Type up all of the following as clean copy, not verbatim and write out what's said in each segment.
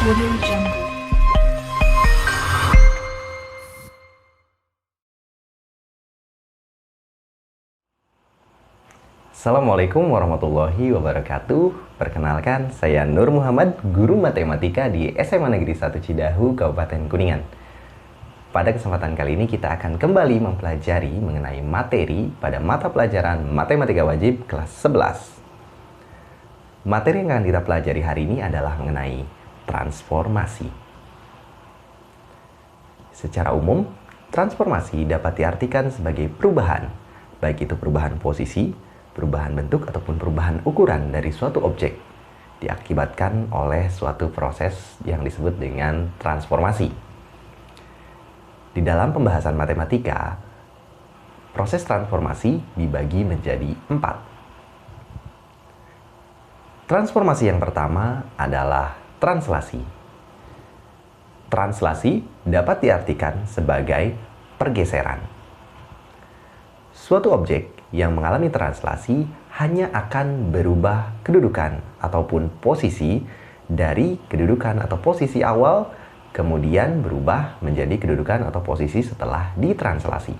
Audio Jungle. Assalamualaikum warahmatullahi wabarakatuh. Perkenalkan, saya Nur Muhammad, guru matematika di SMA Negeri 1 Cidahu, Kabupaten Kuningan. Pada kesempatan kali ini kita akan kembali mempelajari mengenai materi pada mata pelajaran Matematika Wajib kelas 11. Materi yang akan kita pelajari hari ini adalah mengenai transformasi. Secara umum, transformasi dapat diartikan sebagai perubahan, baik itu perubahan posisi, perubahan bentuk, ataupun perubahan ukuran dari suatu objek, diakibatkan oleh suatu proses yang disebut dengan transformasi. Di dalam pembahasan matematika, proses transformasi dibagi menjadi 4. Transformasi yang pertama adalah translasi. Translasi dapat diartikan sebagai pergeseran. Suatu objek yang mengalami translasi hanya akan berubah kedudukan ataupun posisi dari kedudukan atau posisi awal, kemudian berubah menjadi kedudukan atau posisi setelah ditranslasi.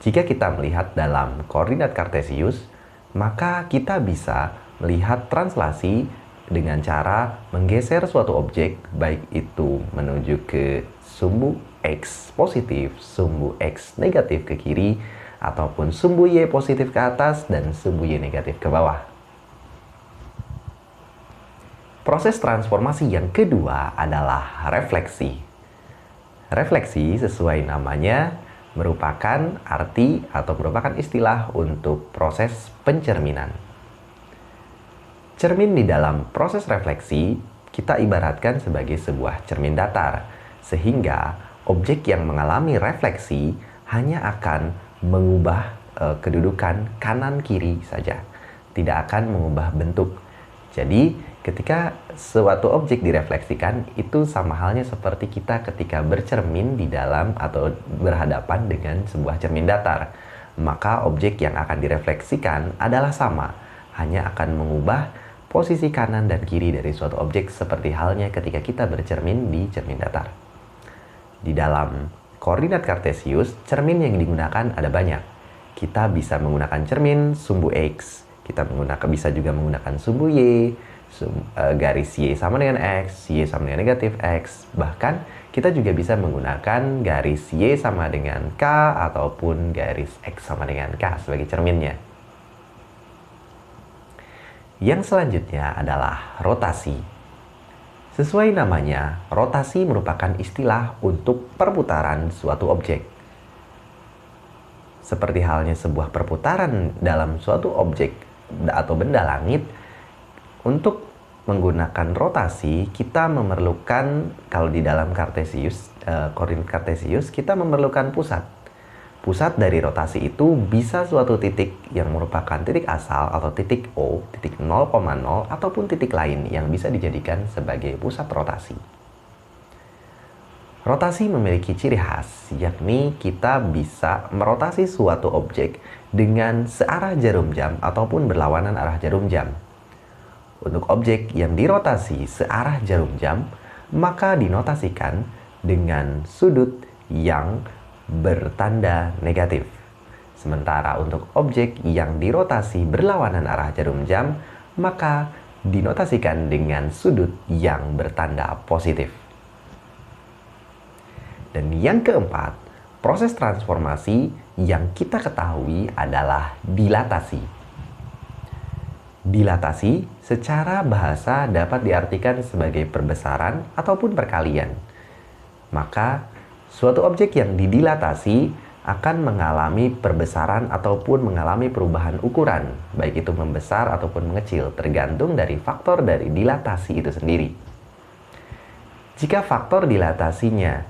Jika kita melihat dalam koordinat kartesius, maka kita bisa melihat translasi dengan cara menggeser suatu objek, baik itu menuju ke sumbu X positif, sumbu X negatif ke kiri, ataupun sumbu Y positif ke atas dan sumbu Y negatif ke bawah. Proses transformasi yang kedua adalah refleksi. Refleksi sesuai namanya merupakan arti atau merupakan istilah untuk proses pencerminan. Cermin di dalam proses refleksi kita ibaratkan sebagai sebuah cermin datar, sehingga objek yang mengalami refleksi hanya akan mengubah kedudukan kanan-kiri saja, tidak akan mengubah bentuk. Jadi, ketika suatu objek direfleksikan, itu sama halnya seperti kita ketika bercermin di dalam atau berhadapan dengan sebuah cermin datar. Maka objek yang akan direfleksikan adalah sama, hanya akan mengubah posisi kanan dan kiri dari suatu objek seperti halnya ketika kita bercermin di cermin datar. Di dalam koordinat kartesius, cermin yang digunakan ada banyak. Kita bisa menggunakan cermin sumbu X, kita bisa juga menggunakan sumbu Y, garis Y sama dengan X, Y sama dengan negatif X. Bahkan kita juga bisa menggunakan garis Y sama dengan K ataupun garis X sama dengan K sebagai cerminnya. Yang selanjutnya adalah rotasi. Sesuai namanya, rotasi merupakan istilah untuk perputaran suatu objek. Seperti halnya sebuah perputaran dalam suatu objek atau benda langit, untuk menggunakan rotasi kita memerlukan, kalau di dalam koordinat kartesius, kita memerlukan pusat. Pusat dari rotasi itu bisa suatu titik yang merupakan titik asal atau titik O, titik 0,0, ataupun titik lain yang bisa dijadikan sebagai pusat rotasi. Rotasi memiliki ciri khas, yakni kita bisa merotasi suatu objek dengan searah jarum jam ataupun berlawanan arah jarum jam. Untuk objek yang dirotasi searah jarum jam, maka dinotasikan dengan sudut yang bertanda negatif. Sementara untuk objek yang dirotasi berlawanan arah jarum jam, maka dinotasikan dengan sudut yang bertanda positif. Dan yang keempat, proses transformasi yang kita ketahui adalah dilatasi. Dilatasi secara bahasa dapat diartikan sebagai perbesaran ataupun perkalian. Maka suatu objek yang didilatasi akan mengalami perbesaran ataupun mengalami perubahan ukuran, baik itu membesar ataupun mengecil, tergantung dari faktor dari dilatasi itu sendiri. Jika faktor dilatasinya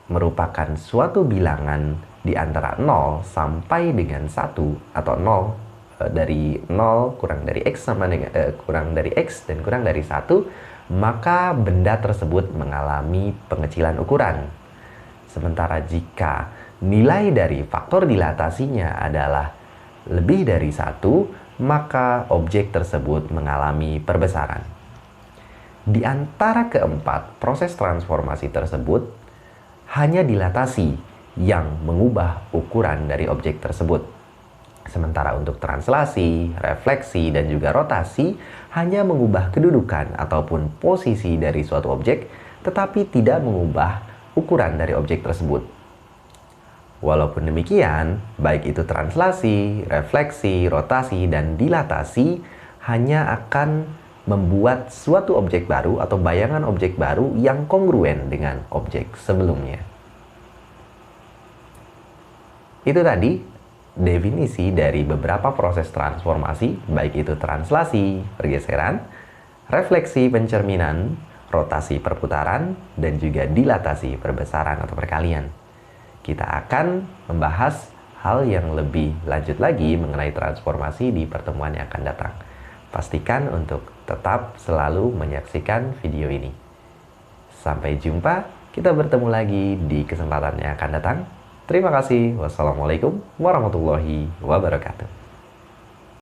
merupakan suatu bilangan di antara 0 sampai dengan 1, atau 0 dari 0 kurang dari X sama dengan kurang dari X dan kurang dari 1, maka benda tersebut mengalami pengecilan ukuran. Sementara jika nilai dari faktor dilatasinya adalah lebih dari 1, maka objek tersebut mengalami perbesaran. Di antara keempat proses transformasi tersebut, hanya dilatasi yang mengubah ukuran dari objek tersebut. Sementara untuk translasi, refleksi, dan juga rotasi hanya mengubah kedudukan ataupun posisi dari suatu objek, tetapi tidak mengubah ukuran dari objek tersebut. Walaupun demikian, baik itu translasi, refleksi, rotasi, dan dilatasi hanya akan membuat suatu objek baru atau bayangan objek baru yang kongruen dengan objek sebelumnya. Itu tadi definisi dari beberapa proses transformasi, baik itu translasi, pergeseran, refleksi pencerminan, rotasi perputaran, dan juga dilatasi perbesaran atau perkalian. Kita akan membahas hal yang lebih lanjut lagi mengenai transformasi di pertemuan yang akan datang. Pastikan untuk tetap selalu menyaksikan video ini. Sampai jumpa, kita bertemu lagi di kesempatan yang akan datang. Terima kasih. Wassalamualaikum warahmatullahi wabarakatuh.